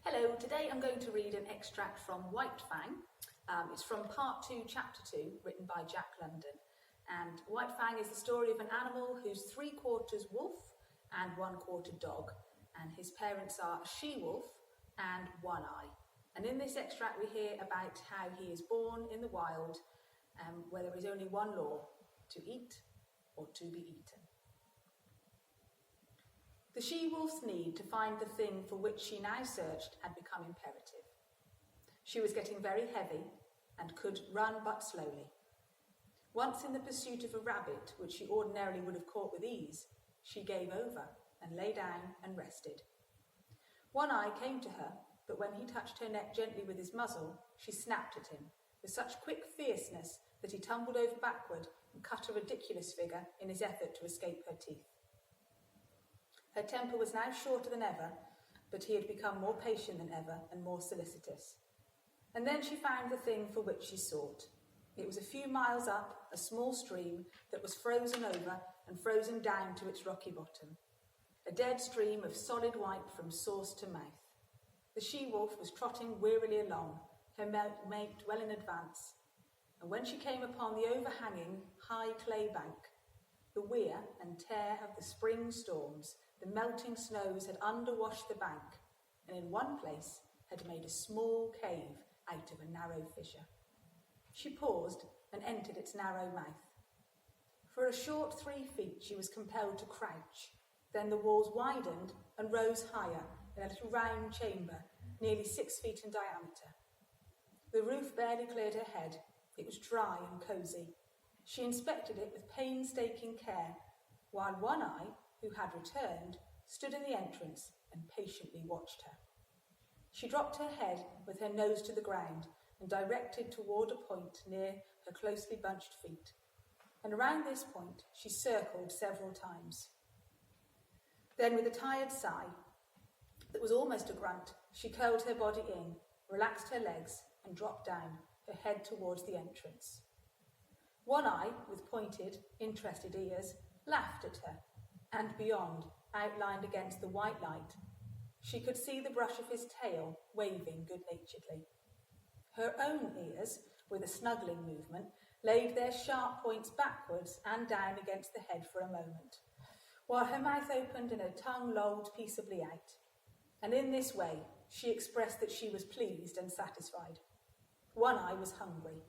Hello, today I'm going to read an extract from White Fang. It's from part 2, chapter 2, written by Jack London. And White Fang is the story of an animal who's 3/4 wolf and 1/4 dog. And his parents are a she-wolf and One Eye. And in this extract we hear about how he is born in the wild, where there is only one law: to eat or to be eaten. The she-wolf's need to find the thing for which she now searched had become imperative. She was getting very heavy and could run but slowly. Once in the pursuit of a rabbit, which she ordinarily would have caught with ease, she gave over and lay down and rested. One Eye came to her, but when he touched her neck gently with his muzzle, she snapped at him with such quick fierceness that he tumbled over backward and cut a ridiculous figure in his effort to escape her teeth. Her temper was now shorter than ever, but he had become more patient than ever and more solicitous. And then she found the thing for which she sought. It was a few miles up a small stream that was frozen over and frozen down to its rocky bottom. A dead stream of solid white from source to mouth. The she-wolf was trotting wearily along, her mate well in advance. And when she came upon the overhanging high clay bank, the wear and tear of the spring storms, the melting snows had underwashed the bank, and in one place had made a small cave out of a narrow fissure. She paused and entered its narrow mouth. For a short 3 feet she was compelled to crouch. Then the walls widened and rose higher in a little round chamber, nearly 6 feet in diameter. The roof barely cleared her head. It was dry and cosy. She inspected it with painstaking care, while One Eye, who had returned, stood in the entrance and patiently watched her. She dropped her head with her nose to the ground and directed toward a point near her closely bunched feet. And around this point she circled several times. Then, with a tired sigh that was almost a grunt, she curled her body in, relaxed her legs, and dropped down, her head towards the entrance. One Eye, with pointed, interested ears, laughed at her, and beyond, outlined against the white light, she could see the brush of his tail waving good-naturedly. Her own ears, with a snuggling movement, laid their sharp points backwards and down against the head for a moment, while her mouth opened and her tongue lolled peaceably out. And in this way she expressed that she was pleased and satisfied. One Eye was hungry.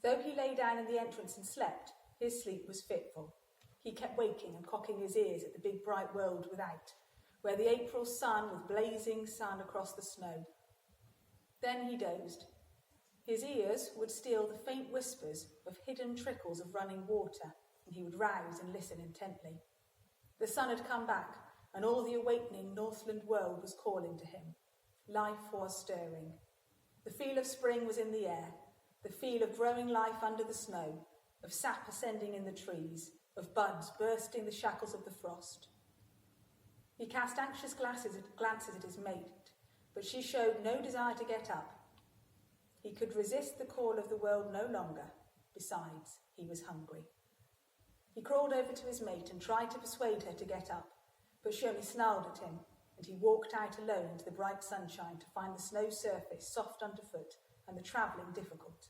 Though he lay down in the entrance and slept, his sleep was fitful. He kept waking and cocking his ears at the big bright world without, where the April sun was blazing sun across the snow. Then he dozed. His ears would steal the faint whispers of hidden trickles of running water, and he would rouse and listen intently. The sun had come back, and all the awakening Northland world was calling to him. Life was stirring. The feel of spring was in the air, the feel of growing life under the snow, of sap ascending in the trees, of buds bursting the shackles of the frost. He cast anxious glances at his mate, but she showed no desire to get up. He could resist the call of the world no longer. Besides, he was hungry. He crawled over to his mate and tried to persuade her to get up, but she only snarled at him, and he walked out alone into the bright sunshine to find the snow surface soft underfoot and the travelling difficult.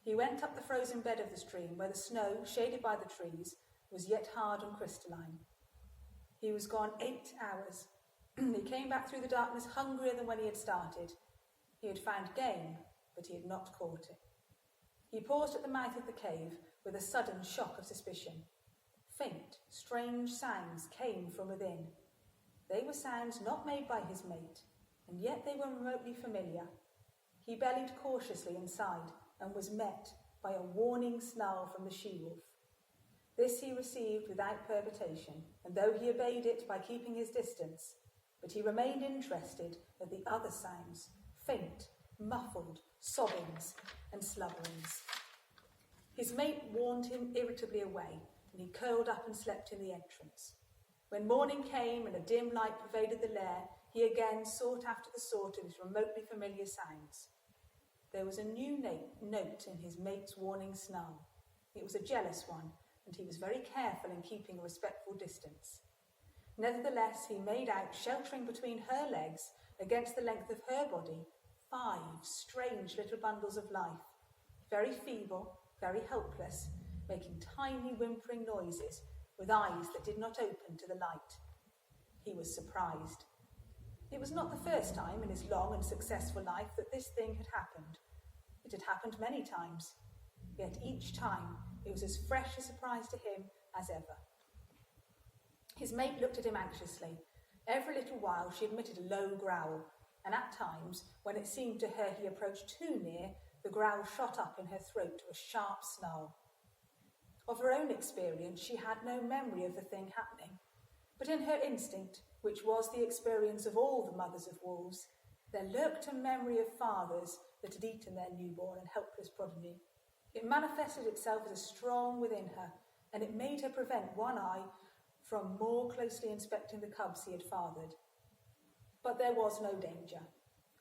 He went up the frozen bed of the stream, where the snow, shaded by the trees, was yet hard and crystalline. He was gone 8 hours. He came back through the darkness hungrier than when he had started. He had found game, but he had not caught it. He paused at the mouth of the cave with a sudden shock of suspicion. Faint, strange sounds came from within. They were sounds not made by his mate, and yet they were remotely familiar. He bellied cautiously inside, and was met by a warning snarl from the she-wolf. This he received without perturbation, and though he obeyed it by keeping his distance, but he remained interested at the other sounds, faint, muffled, sobbings and slubberings. His mate warned him irritably away, and he curled up and slept in the entrance. When morning came and a dim light pervaded the lair, he again sought after the sort of his remotely familiar sounds. There was a new note in his mate's warning snarl. It was a jealous one, and he was very careful in keeping a respectful distance. Nevertheless, he made out, sheltering between her legs, against the length of her body, 5 strange little bundles of life, very feeble, very helpless, making tiny whimpering noises with eyes that did not open to the light. He was surprised. It was not the first time in his long and successful life that this thing had happened. It had happened many times, yet each time it was as fresh a surprise to him as ever. His mate looked at him anxiously. Every little while she emitted a low growl, and at times, when it seemed to her he approached too near, the growl shot up in her throat to a sharp snarl. Of her own experience, she had no memory of the thing happening, but in her instinct, which was the experience of all the mothers of wolves, there lurked a memory of fathers that had eaten their newborn and helpless progeny. It manifested itself as a strong within her, and it made her prevent one eye from more closely inspecting the cubs he had fathered. But there was no danger.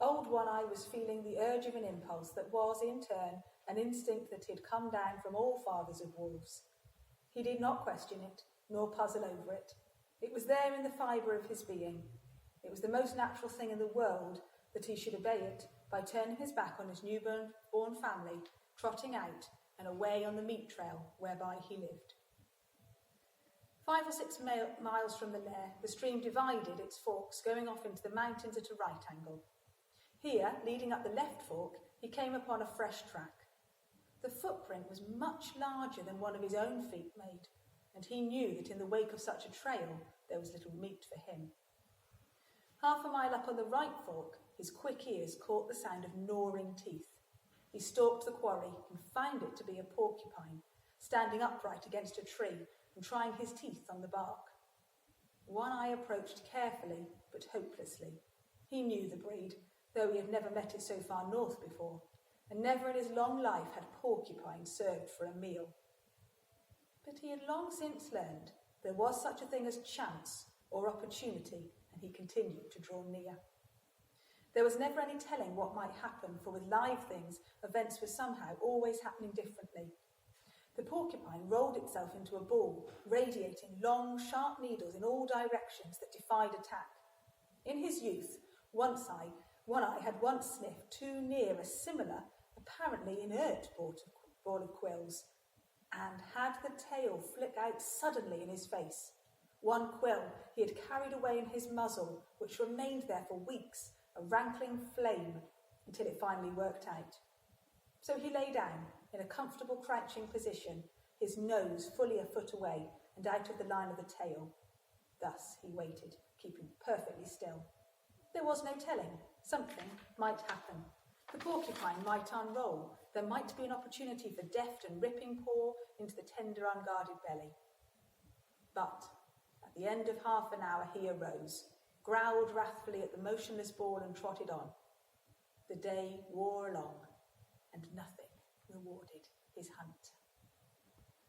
Old One Eye was feeling the urge of an impulse that was, in turn, an instinct that had come down from all fathers of wolves. He did not question it, nor puzzle over it. It was there in the fibre of his being. It was the most natural thing in the world that he should obey it by turning his back on his newborn family, trotting out and away on the meat trail whereby he lived. 5 or 6 miles from the lair, the stream divided its forks, going off into the mountains at a right angle. Here, leading up the left fork, he came upon a fresh track. The footprint was much larger than one of his own feet made, and he knew that in the wake of such a trail there was little meat for him. Half a mile up on the right fork, his quick ears caught the sound of gnawing teeth. He stalked the quarry and found it to be a porcupine, standing upright against a tree and trying his teeth on the bark. One Eye approached carefully but hopelessly. He knew the breed, though he had never met it so far north before, and never in his long life had porcupine served for a meal. But he had long since learned there was such a thing as chance or opportunity, and he continued to draw near. There was never any telling what might happen, for with live things, events were somehow always happening differently. The porcupine rolled itself into a ball, radiating long, sharp needles in all directions that defied attack. In his youth, One Eye had once sniffed too near a similar, apparently inert ball of quills, and had the tail flick out suddenly in his face. One quill he had carried away in his muzzle, which remained there for weeks, a rankling flame, until it finally worked out. So he lay down, in a comfortable crouching position, his nose fully a foot away and out of the line of the tail. Thus he waited, keeping perfectly still. There was no telling. Something might happen. The porcupine might unroll. There might be an opportunity for deft and ripping paw into the tender, unguarded belly. But at the end of half an hour he arose, growled wrathfully at the motionless ball and trotted on. The day wore along, and nothing rewarded his hunt.